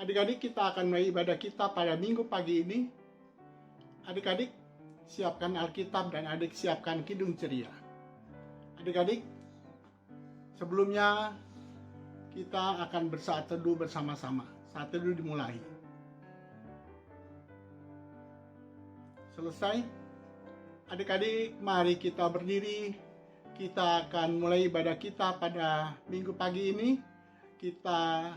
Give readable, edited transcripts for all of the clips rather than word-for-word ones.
Adik-adik kita akan mulai ibadah kita pada minggu pagi ini. Adik-adik siapkan Alkitab dan adik siapkan kidung ceria. Adik-adik, sebelumnya kita akan bersaat teduh bersama-sama. Saat teduh dimulai. Selesai, adik-adik mari kita berdiri. Kita akan mulai ibadah kita pada minggu pagi ini. Kita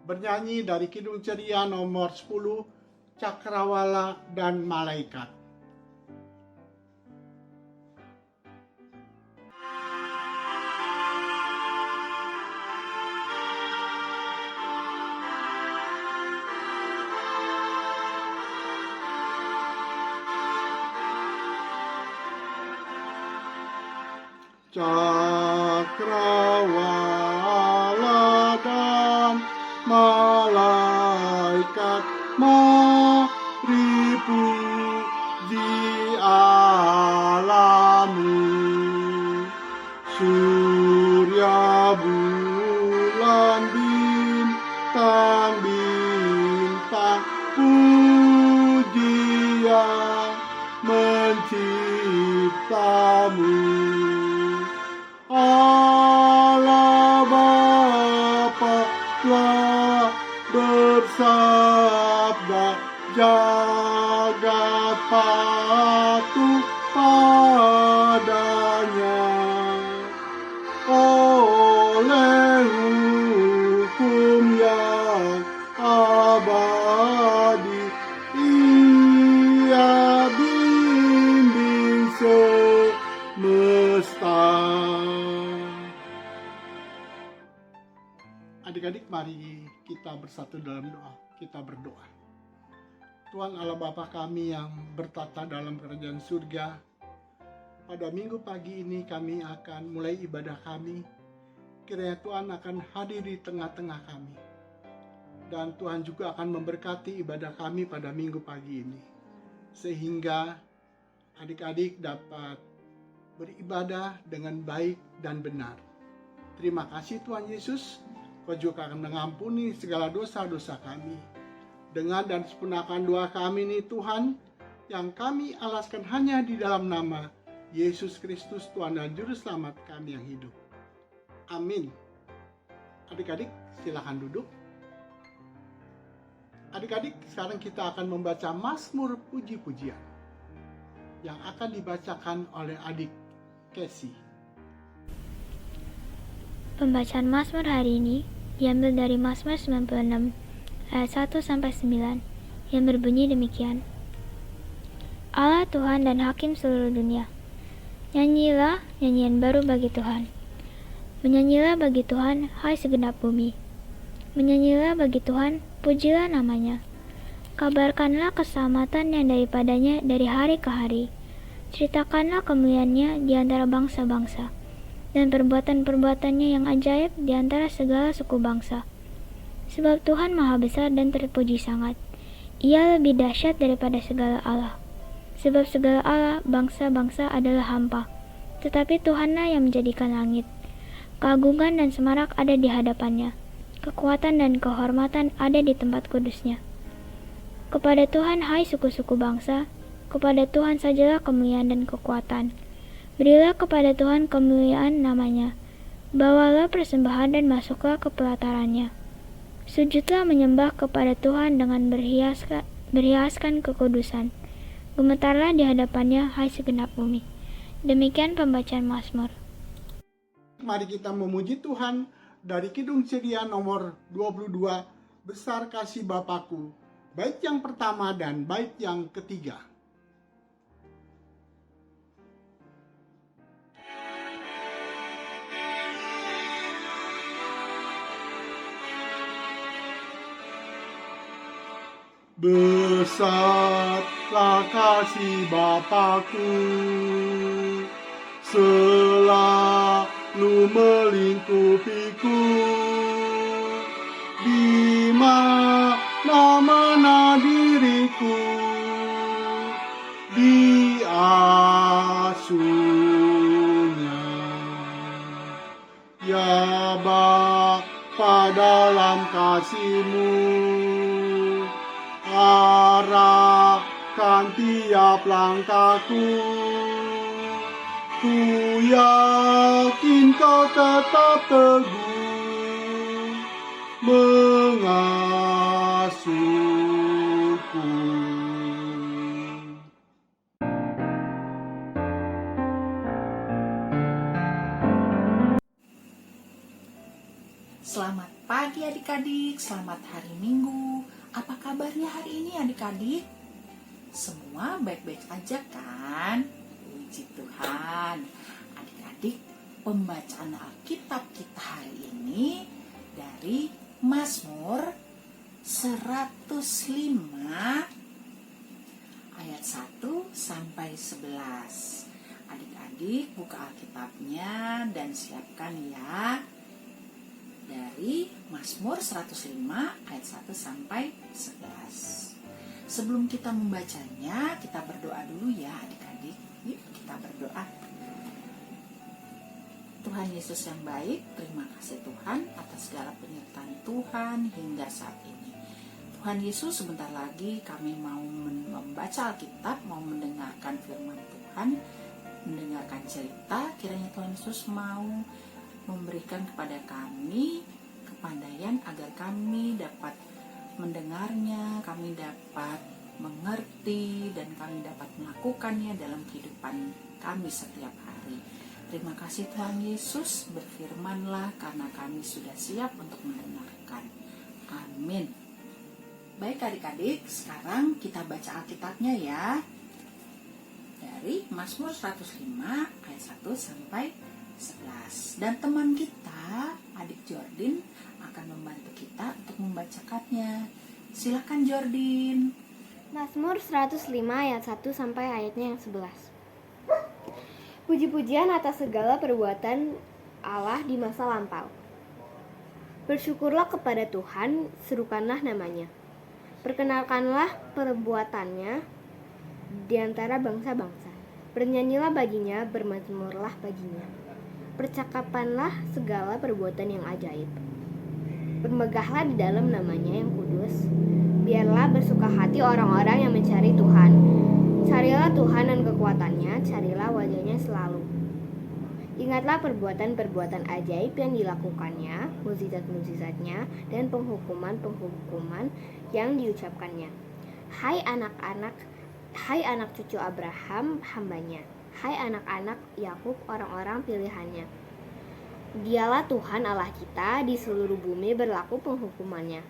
bernyanyi dari kidung ceria nomor 10, Cakrawala dan Malaikat. Cakrawala dan malaikat, mari puji Allahmu. Surya, bulan, bintang-bintang, puji yang menciptamu. Allah Bapa telah bersabda, jagat patuh padanya. Oleh hukum yang abadi, Ia bimbing semesta. Adik-adik, mari kita bersatu dalam doa. Kita berdoa. Tuhan Allah Bapa kami yang bertata dalam kerajaan surga, pada minggu pagi ini kami akan mulai ibadah kami. Kiranya Tuhan akan hadir di tengah-tengah kami. Dan Tuhan juga akan memberkati ibadah kami pada minggu pagi ini. Sehingga adik-adik dapat beribadah dengan baik dan benar. Terima kasih Tuhan Yesus. Kau juga akan mengampuni segala dosa-dosa kami. Dengar dan sempurnakan doa kami ini Tuhan, yang kami alaskan hanya di dalam nama Yesus Kristus, Tuhan dan Juru Selamat kami yang hidup. Amin. Adik-adik silakan duduk. Adik-adik, sekarang kita akan membaca Mazmur Puji-Pujian yang akan dibacakan oleh adik Casey. Pembacaan Mazmur hari ini diambil dari Mazmur 96 ayat 1-9 yang berbunyi demikian. Allah Tuhan dan Hakim seluruh dunia, nyanyilah nyanyian baru bagi Tuhan. Menyanyilah bagi Tuhan, hai segenap bumi. Menyanyilah bagi Tuhan, pujilah namanya. Kabarkanlah keselamatan yang daripadanya dari hari ke hari. Ceritakanlah kemuliaannya di antara bangsa-bangsa, dan perbuatan-perbuatannya yang ajaib di antara segala suku bangsa. Sebab Tuhan maha besar dan terpuji sangat. Ia lebih dahsyat daripada segala Allah. Sebab segala Allah bangsa-bangsa adalah hampa, tetapi Tuhanlah yang menjadikan langit. Keagungan dan semarak ada di hadapannya. Kekuatan dan kehormatan ada di tempat kudusnya. Kepada Tuhan hai suku-suku bangsa, kepada Tuhan sajalah kemuliaan dan kekuatan. Berilah kepada Tuhan kemuliaan namanya. Bawalah persembahan dan masuklah ke pelatarannya. Sujudlah menyembah kepada Tuhan dengan berhiaskan kekudusan. Gemetarlah di hadapannya, hai segenap bumi. Demikian pembacaan Mazmur. Mari kita memuji Tuhan dari kidung ceria nomor 22, Besar Kasih Bapakku, bait yang pertama dan bait yang ketiga. Besarlah kasih Bapakku, selalu melingkupiku. Di mana diriku diasuhnya. Ya Bapa dalam dalam kasih-Mu. Arahkan tiap langkahku, ku yakin Kau tetap teguh mengasuhku. Selamat pagi adik-adik, selamat hari Minggu. Apa kabarnya hari ini adik-adik? Semua baik-baik aja kan? Puji Tuhan. Adik-adik, pembacaan Alkitab kita hari ini dari Mazmur 105 ayat 1 sampai 11. Adik-adik buka Alkitabnya dan siapkan ya. Dari Mazmur 105 ayat 1 sampai 11. Sebelum kita membacanya, kita berdoa dulu ya adik-adik. Yuk kita berdoa. Tuhan Yesus yang baik, terima kasih Tuhan atas segala penyertaan Tuhan hingga saat ini. Tuhan Yesus, sebentar lagi kami mau membaca Alkitab, mau mendengarkan firman Tuhan, mendengarkan cerita. Kiranya Tuhan Yesus mau memberikan kepada kami kepandaian agar kami dapat mendengarnya, kami dapat mengerti, dan kami dapat melakukannya dalam kehidupan kami setiap hari. Terima kasih Tuhan Yesus, berfirmanlah karena kami sudah siap untuk mendengarkan. Amin. Baik adik-adik, sekarang kita baca Alkitabnya ya. Dari Mazmur 105 ayat 1 sampai 11. Dan teman kita, adik Jordin, akan membantu kita untuk membacakannya. Silakan Jordin. Mazmur 105 ayat 1 sampai ayatnya yang 11. Puji-pujian atas segala perbuatan Allah di masa lampau. Bersyukurlah kepada Tuhan, serukanlah namanya. Perkenalkanlah perbuatannya di antara bangsa-bangsa. Bernyanyilah baginya, bermazmurlah baginya. Percakapanlah segala perbuatan yang ajaib. Bermegahlah di dalam namanya yang kudus. Biarlah bersuka hati orang-orang yang mencari Tuhan. Carilah Tuhan dan kekuatannya, carilah wajahnya selalu. Ingatlah perbuatan-perbuatan ajaib yang dilakukannya, mukjizat-mukjizatnya, dan penghukuman-penghukuman yang diucapkannya. Hai anak cucu Abraham, hambanya. Hai anak-anak Yakub, orang-orang pilihannya. Dialah Tuhan Allah kita, di seluruh bumi berlaku penghukumannya.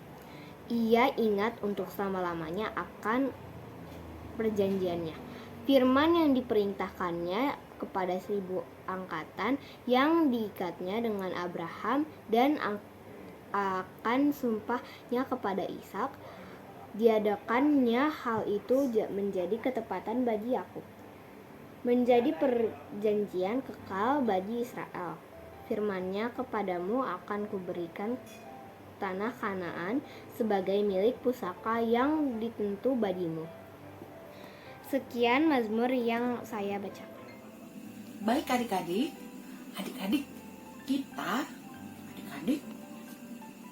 Ia ingat untuk selama-lamanya akan perjanjiannya. Firman yang diperintahkannya kepada 1000 angkatan, yang diikatnya dengan Abraham, dan akan sumpahnya kepada Ishak. Diadakannya hal itu menjadi ketepatan bagi Yakub, menjadi perjanjian kekal bagi Israel. Firman-Nya kepadamu akan kuberikan tanah Kanaan sebagai milik pusaka yang ditentu bagimu. Sekian Mazmur yang saya bacakan. Baik adik-adik, kita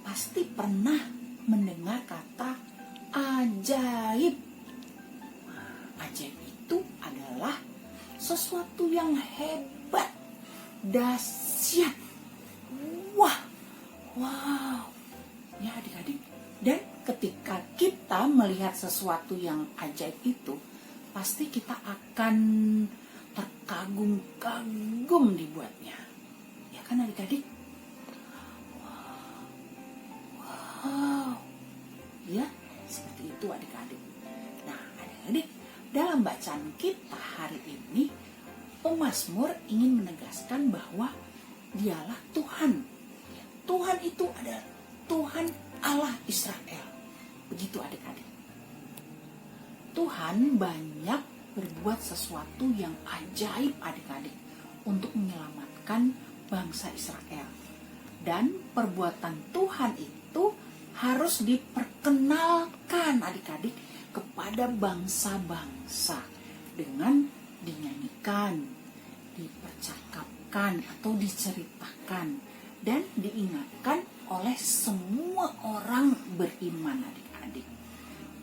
pasti pernah mendengar kata ajaib. Ajaib itu adalah sesuatu yang hebat, dahsyat, wow, ya adik-adik. Dan ketika kita melihat sesuatu yang ajaib itu, pasti kita akan terkagum-kagum dibuatnya, ya kan adik-adik? Wow, ya seperti itu adik-adik. Nah adik-adik, dalam bacaan kita hari ini, pemazmur ingin menegaskan bahwa dialah Tuhan. Tuhan itu adalah Tuhan Allah Israel. Begitu adik-adik. Tuhan banyak berbuat sesuatu yang ajaib adik-adik untuk menyelamatkan bangsa Israel. Dan perbuatan Tuhan itu harus diperkenalkan adik-adik kepada bangsa-bangsa dengan dinyanyikan, dipercakapkan atau diceritakan dan diingatkan oleh semua orang beriman adik-adik.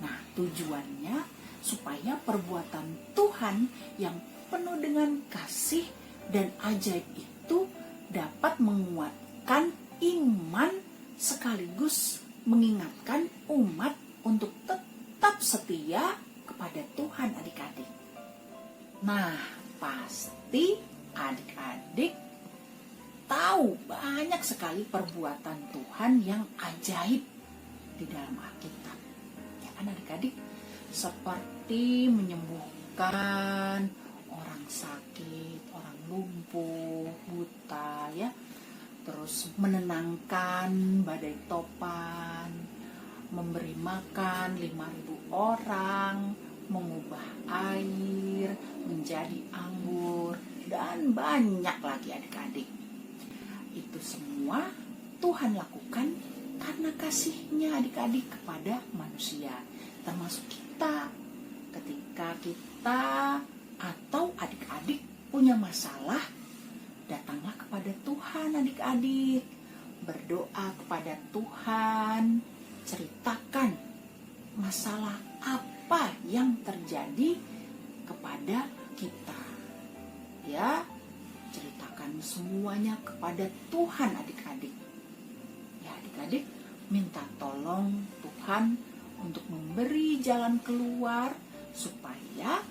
Nah, tujuannya supaya perbuatan Tuhan yang penuh dengan kasih dan ajaib itu dapat menguatkan iman sekaligus mengingatkan umat untuk tetap setia kepada Tuhan adik-adik. Nah, pasti adik-adik tahu banyak sekali perbuatan Tuhan yang ajaib di dalam Alkitab. Ya kan adik-adik? Seperti menyembuhkan orang sakit, orang lumpuh, buta ya. Terus menenangkan badai topan, memberi makan 5.000 orang, mengubah air menjadi anggur, dan banyak lagi adik-adik. Itu semua Tuhan lakukan karena kasih-Nya adik-adik kepada manusia, termasuk kita. Ketika kita atau adik-adik punya masalah, datanglah kepada Tuhan adik-adik, berdoa kepada Tuhan, ceritakan masalah apa yang terjadi kepada kita. Ya, ceritakan semuanya kepada Tuhan adik-adik. Ya adik-adik, minta tolong Tuhan untuk memberi jalan keluar supaya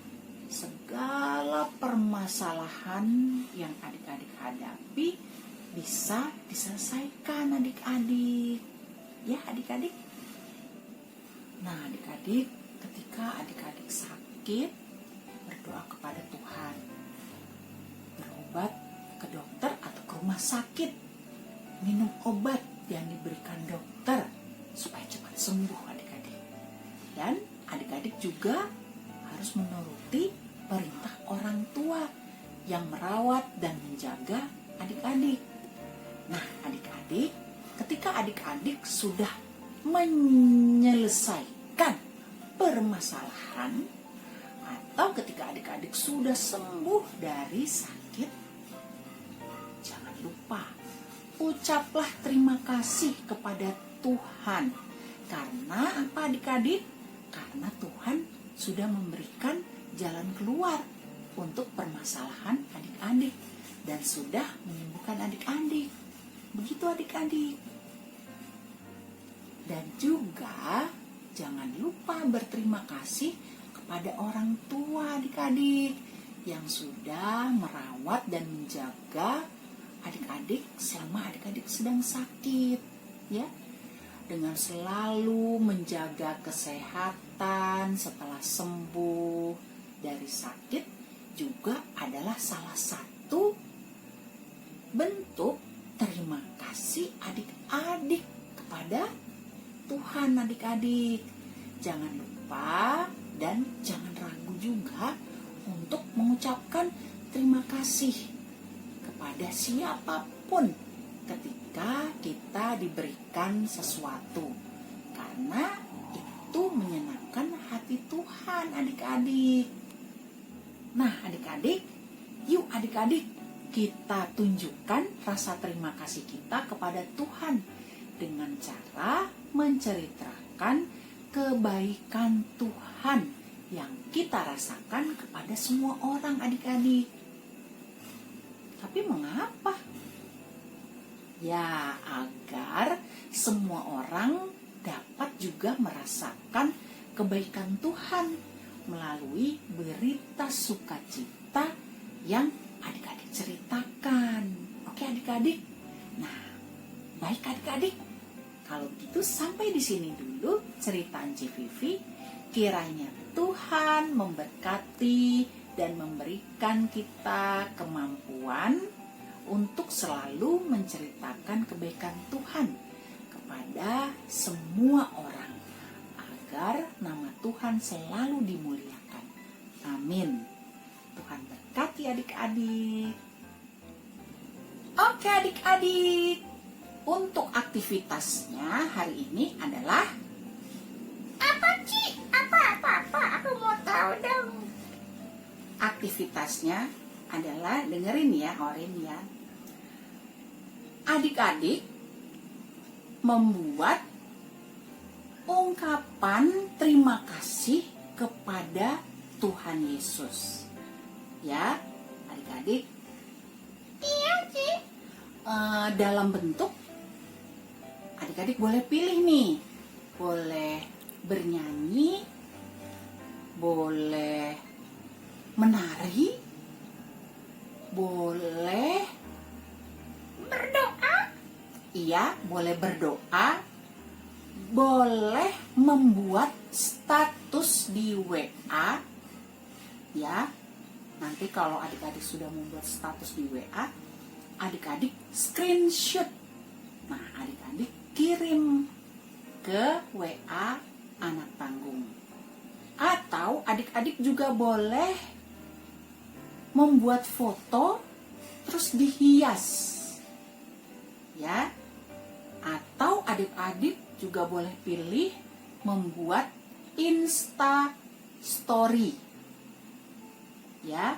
segala permasalahan yang adik-adik hadapi bisa diselesaikan adik-adik. Ya adik-adik. Nah adik-adik, ketika adik-adik sakit, berdoa kepada Tuhan. Berobat ke dokter atau ke rumah sakit. Minum obat yang diberikan dokter supaya cepat sembuh adik-adik. Dan adik-adik juga harus menuruti perintah orang tua yang merawat dan menjaga adik-adik. Nah adik-adik, ketika adik-adik sudah menyelesaikan permasalahan atau ketika adik-adik sudah sembuh dari sakit, jangan lupa ucaplah terima kasih kepada Tuhan. Karena apa adik-adik? Karena Tuhan sudah memberikan jalan keluar untuk permasalahan adik-adik dan sudah menyembuhkan adik-adik. Begitu adik-adik. Dan juga jangan lupa berterima kasih kepada orang tua adik-adik yang sudah merawat dan menjaga adik-adik selama adik-adik sedang sakit, ya. Dengan selalu menjaga kesehatan setelah sembuh dari sakit juga adalah salah satu bentuk terima kasih adik-adik kepada Tuhan adik-adik. Jangan lupa dan jangan ragu juga untuk mengucapkan terima kasih kepada siapapun ketika kita diberikan sesuatu, karena itu menyenangkan hati Tuhan adik-adik. Nah adik-adik, yuk adik-adik kita tunjukkan rasa terima kasih kita kepada Tuhan dengan cara menceritakan kebaikan Tuhan yang kita rasakan kepada semua orang adik-adik. Tapi mengapa? Ya, agar semua orang dapat juga merasakan kebaikan Tuhan melalui berita sukacita yang adik-adik ceritakan. Oke adik-adik? Nah, baik adik-adik. Kalau begitu sampai di sini dulu cerita Anci Vivi. Kiranya Tuhan memberkati dan memberikan kita kemampuan untuk selalu menceritakan kebaikan Tuhan kepada semua orang, agar nama Tuhan selalu dimuliakan. Amin. Tuhan berkati adik-adik. Oke adik-adik, untuk aktivitasnya hari ini adalah apa Ci? Apa? Aku mau tahu dong. Aktivitasnya adalah, dengerin ya, Orin ya. Adik-adik membuat ungkapan terima kasih kepada Tuhan Yesus. Ya, adik-adik. Iya, Ci. Dalam bentuk, adik-adik boleh pilih nih. Boleh bernyanyi, boleh menari, boleh berdoa. Iya, boleh berdoa. Boleh membuat status di WA. Ya, nanti kalau adik-adik sudah membuat status di WA, adik-adik screenshot. Nah, adik-adik kirim ke WA anak tanggung. Atau adik-adik juga boleh membuat foto terus dihias. Ya. Atau adik-adik juga boleh pilih membuat Insta Story. Ya.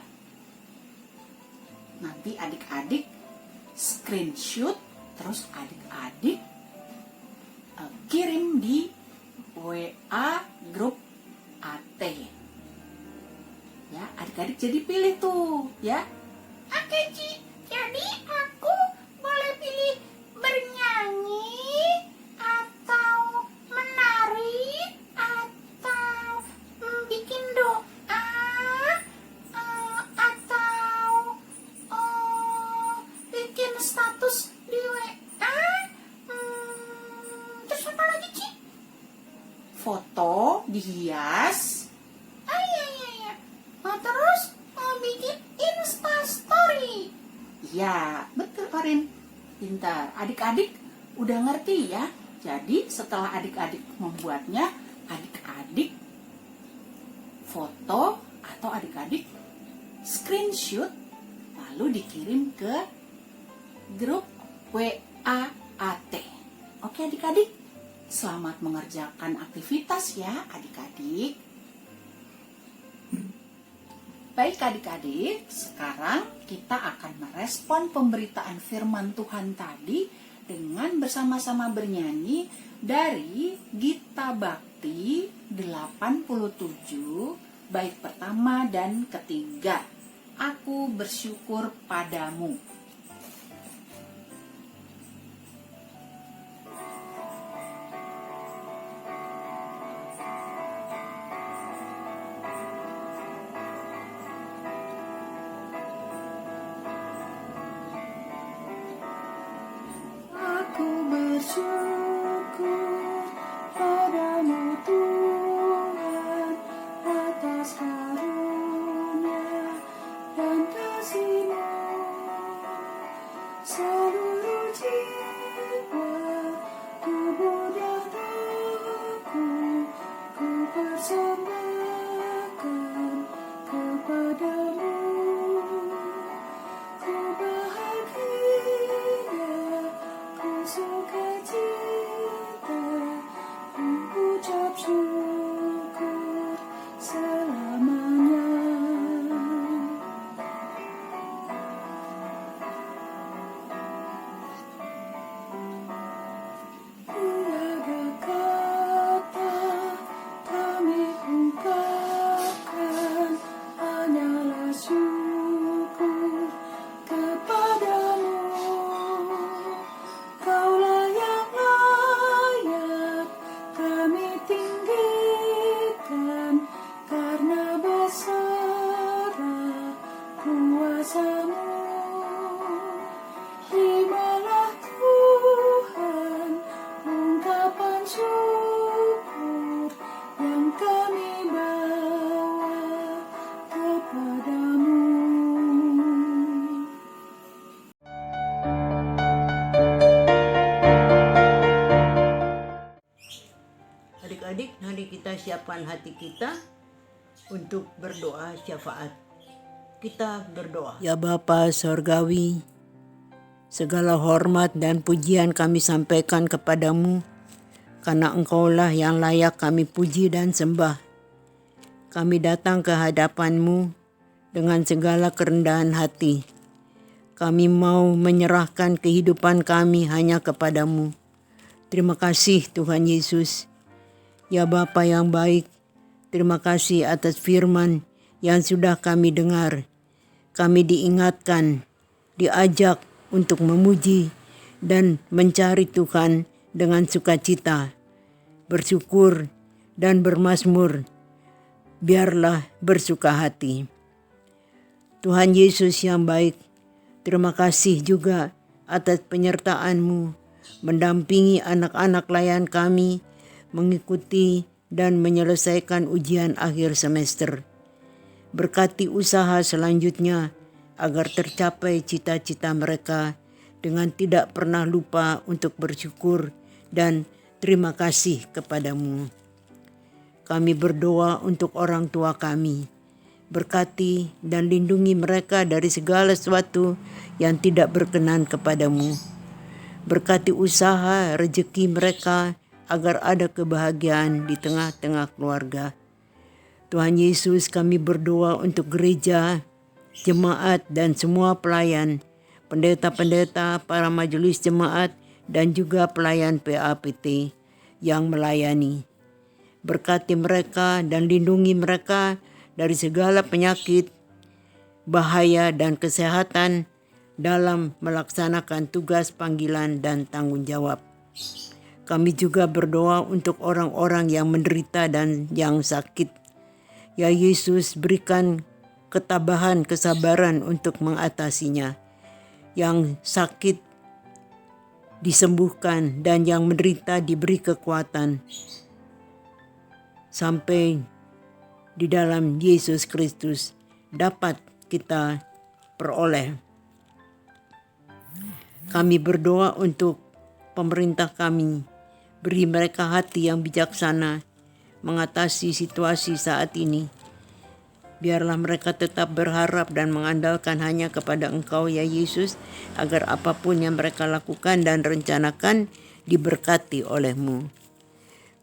Nanti adik-adik screenshot terus adik-adik kirim di WA grup AT. Ya, adik-adik jadi pilih tuh, ya. Oke, Ci. Jadi aku boleh pilih bernyanyi atau menari atau bikin doa atau bikin status di WA. Terus apa lagi, Ci? Foto dihias. Iya. Terus bikin Insta Story. Ya, betul Karin. Pintar. Adik-adik udah ngerti ya. Jadi setelah adik-adik membuatnya, adik-adik foto atau adik-adik screenshot lalu dikirim ke grup WA AT. Oke adik-adik, selamat mengerjakan aktivitas ya adik-adik. Baik adik-adik, sekarang kita akan merespon pemberitaan firman Tuhan tadi dengan bersama-sama bernyanyi dari Gita Bakti 87, bait pertama dan ketiga. Aku bersyukur padamu. Bersyukur padamu Tuhan atas karunia dan kasih-Mu. Seluruh jiwa, tubuh dan rohku ku persembahkan kepadamu. Ku bahagia, ku sukacita, ku ucap syukur selamanya. Tiada kata kami ungkapkan, hanyalah syukur kepadamu. Kaulah yang layak kami tinggikan, karena besarlah kuasa-Mu. Terimalah Tuhan ungkapan syukur yang kami bawa kepadamu. Adik-adik, mari kita siapkan hati kita untuk berdoa syafaat. Kita berdoa. Ya Bapa Sorgawi, segala hormat dan pujian kami sampaikan kepadamu, karena Engkaulah yang layak kami puji dan sembah. Kami datang ke hadapan-Mu dengan segala kerendahan hati. Kami mau menyerahkan kehidupan kami hanya kepadamu. Terima kasih Tuhan Yesus. Ya Bapa yang baik, terima kasih atas firman yang sudah kami dengar. Kami diingatkan, diajak untuk memuji dan mencari Tuhan dengan sukacita, bersyukur dan bermazmur. Biarlah bersuka hati. Tuhan Yesus yang baik, terima kasih juga atas penyertaan-Mu mendampingi anak-anak layan kami mengikuti dan menyelesaikan ujian akhir semester. Berkati usaha selanjutnya agar tercapai cita-cita mereka dengan tidak pernah lupa untuk bersyukur dan terima kasih kepadamu. Kami berdoa untuk orang tua kami. Berkati dan lindungi mereka dari segala sesuatu yang tidak berkenan kepadamu. Berkati usaha rezeki mereka agar ada kebahagiaan di tengah-tengah keluarga. Tuhan Yesus, kami berdoa untuk gereja, jemaat dan semua pelayan, pendeta-pendeta, para majelis jemaat dan juga pelayan PAPT yang melayani. Berkati mereka dan lindungi mereka dari segala penyakit, bahaya dan kesehatan dalam melaksanakan tugas panggilan dan tanggung jawab. Kami juga berdoa untuk orang-orang yang menderita dan yang sakit. Ya Yesus, berikan ketabahan, kesabaran untuk mengatasinya. Yang sakit disembuhkan dan yang menderita diberi kekuatan. Sampai di dalam Yesus Kristus dapat kita peroleh. Kami berdoa untuk pemerintah kami. Beri mereka hati yang bijaksana mengatasi situasi saat ini. Biarlah mereka tetap berharap dan mengandalkan hanya kepada Engkau ya Yesus, agar apapun yang mereka lakukan dan rencanakan diberkati oleh-Mu.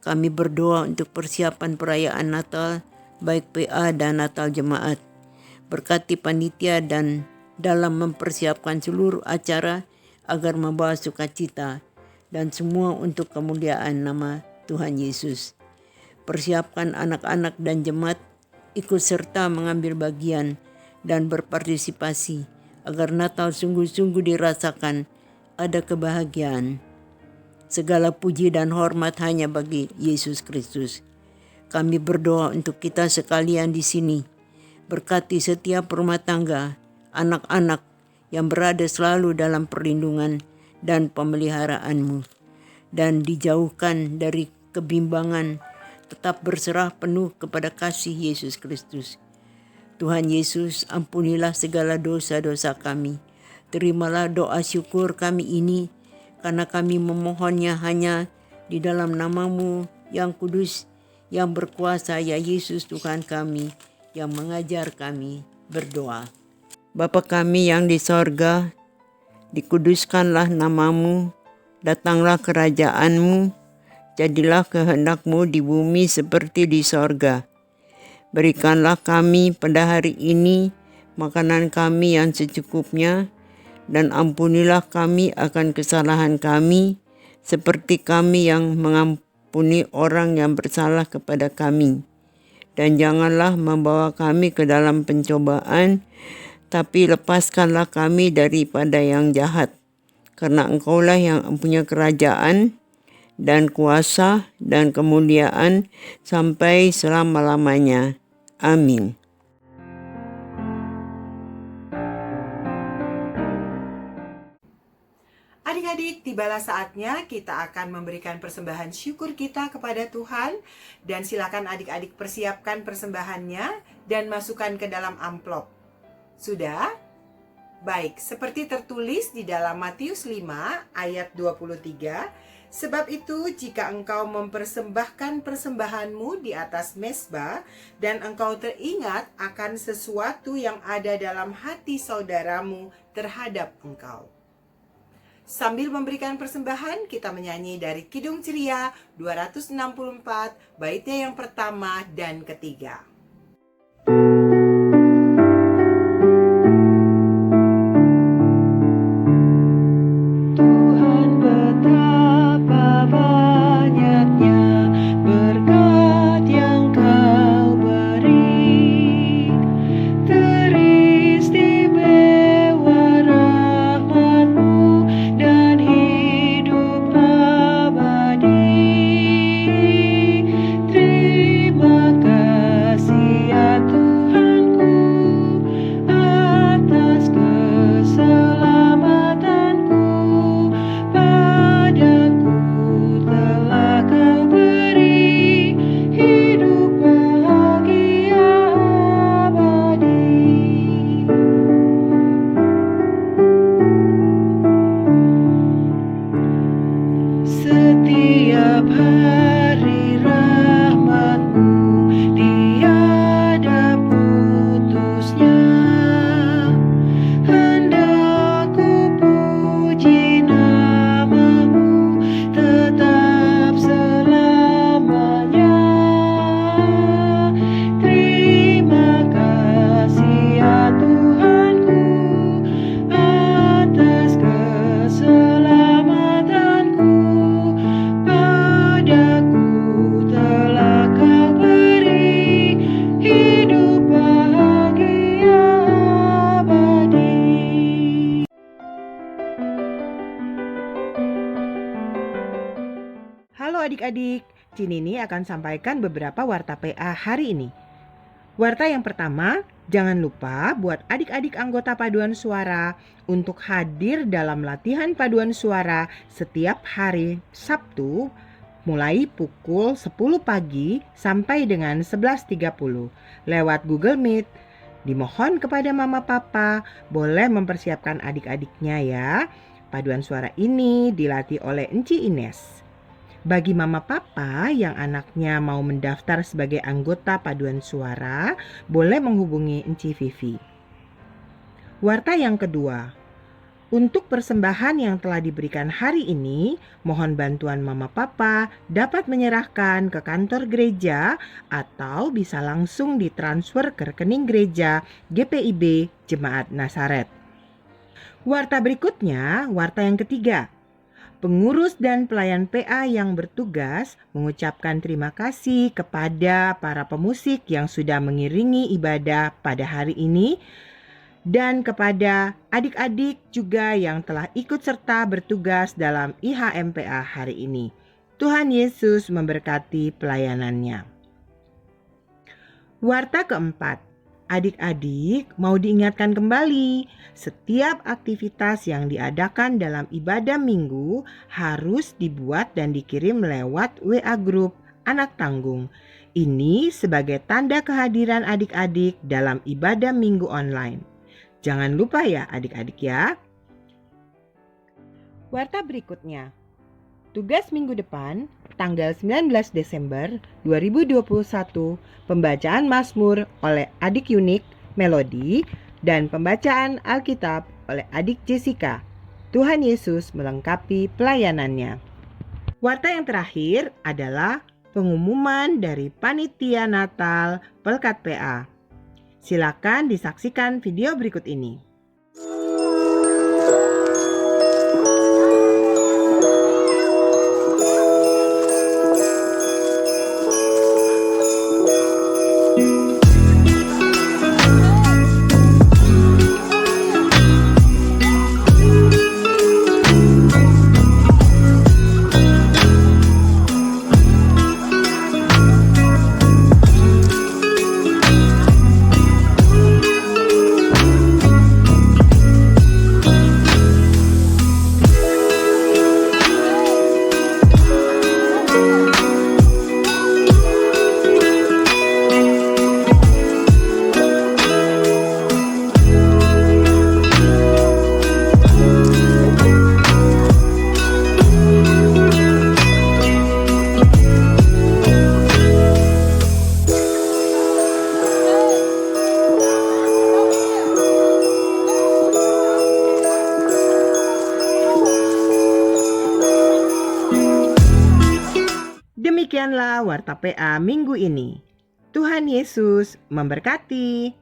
Kami berdoa untuk persiapan perayaan Natal, baik PA dan Natal Jemaat. Berkati panitia dan dalam mempersiapkan seluruh acara agar membawa sukacita dan semua untuk kemuliaan nama Tuhan Yesus. Persiapkan anak-anak dan jemaat ikut serta mengambil bagian dan berpartisipasi agar Natal sungguh-sungguh dirasakan ada kebahagiaan. Segala puji dan hormat hanya bagi Yesus Kristus. Kami berdoa untuk kita sekalian di sini. Berkati setiap rumah tangga, anak-anak yang berada selalu dalam perlindungan dan pemeliharaan-Mu. Dan dijauhkan dari kebimbangan, tetap berserah penuh kepada kasih Yesus Kristus. Tuhan Yesus, ampunilah segala dosa-dosa kami. Terimalah doa syukur kami ini, karena kami memohonnya hanya di dalam nama-Mu yang kudus, yang berkuasa, ya Yesus Tuhan kami, yang mengajar kami berdoa. Bapa kami yang di sorga, dikuduskanlah nama-Mu, datanglah kerajaan-Mu, jadilah kehendak-Mu di bumi seperti di sorga. Berikanlah kami pada hari ini makanan kami yang secukupnya, dan ampunilah kami akan kesalahan kami, seperti kami yang mengampuni orang yang bersalah kepada kami. Dan janganlah membawa kami ke dalam pencobaan, tapi lepaskanlah kami daripada yang jahat. Karena Engkaulah yang mempunyai kerajaan dan kuasa dan kemuliaan sampai selama-lamanya. Amin. Adik-adik, tibalah saatnya kita akan memberikan persembahan syukur kita kepada Tuhan. Dan silakan adik-adik persiapkan persembahannya dan masukkan ke dalam amplop. Sudah? Baik, seperti tertulis di dalam Matius 5 ayat 23, sebab itu jika engkau mempersembahkan persembahanmu di atas mezbah dan engkau teringat akan sesuatu yang ada dalam hati saudaramu terhadap engkau. Sambil memberikan persembahan, kita menyanyi dari Kidung Ceria 264, baitnya yang pertama dan ketiga. Tuhan betapa adik-adik, Cinini akan sampaikan beberapa warta PA hari ini. Warta yang pertama, jangan lupa buat adik-adik anggota paduan suara untuk hadir dalam latihan paduan suara setiap hari Sabtu mulai pukul 10 pagi sampai dengan 11.30 lewat Google Meet. Dimohon kepada mama papa boleh mempersiapkan adik-adiknya ya. Paduan suara ini dilatih oleh Enci Ines. Bagi mama papa yang anaknya mau mendaftar sebagai anggota paduan suara, boleh menghubungi Enci Vivi. Warta yang kedua, untuk persembahan yang telah diberikan hari ini, mohon bantuan mama papa dapat menyerahkan ke kantor gereja atau bisa langsung ditransfer ke rekening gereja GPIB Jemaat Nazaret. Warta berikutnya, warta yang ketiga. Pengurus dan pelayan PA yang bertugas mengucapkan terima kasih kepada para pemusik yang sudah mengiringi ibadah pada hari ini dan kepada adik-adik juga yang telah ikut serta bertugas dalam IHMPA hari ini. Tuhan Yesus memberkati pelayanannya. Warta keempat. Adik-adik mau diingatkan kembali, setiap aktivitas yang diadakan dalam ibadah minggu harus dibuat dan dikirim lewat WA Group Anak Tanggung. Ini sebagai tanda kehadiran adik-adik dalam ibadah minggu online. Jangan lupa ya adik-adik ya. Warta berikutnya. Tugas minggu depan, tanggal 19 Desember 2021, pembacaan Mazmur oleh adik Yunik, Melody, dan pembacaan Alkitab oleh adik Jessica. Tuhan Yesus melengkapi pelayanannya. Warta yang terakhir adalah pengumuman dari Panitia Natal Pelkat PA. Silakan disaksikan video berikut ini. Demikianlah warta PA minggu ini. Tuhan Yesus memberkati.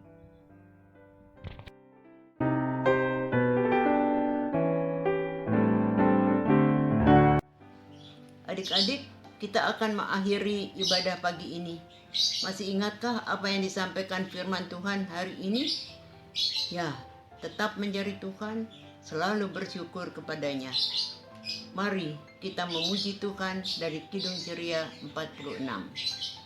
Adik-adik, kita akan mengakhiri ibadah pagi ini. Masih ingatkah apa yang disampaikan firman Tuhan hari ini? Ya, tetap mencari Tuhan, selalu bersyukur kepadanya. Mari kita memuji Tuhan dari Kidung Ceria 46.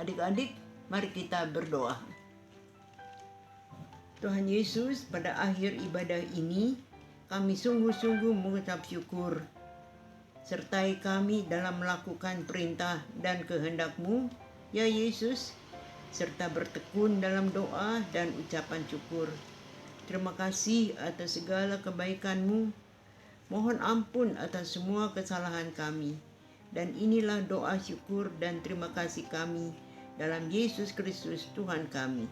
Adik-adik, mari kita berdoa. Tuhan Yesus, pada akhir ibadah ini, kami sungguh-sungguh mengucap syukur. Sertai kami dalam melakukan perintah dan kehendak-Mu, ya Yesus, serta bertekun dalam doa dan ucapan syukur. Terima kasih atas segala kebaikan-Mu. Mohon ampun atas semua kesalahan kami. Dan inilah doa syukur dan terima kasih kami dalam Yesus Kristus Tuhan kami.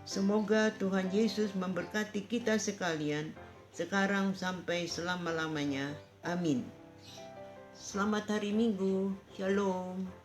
Semoga Tuhan Yesus memberkati kita sekalian, sekarang sampai selama-lamanya. Amin. Selamat hari Minggu. Shalom.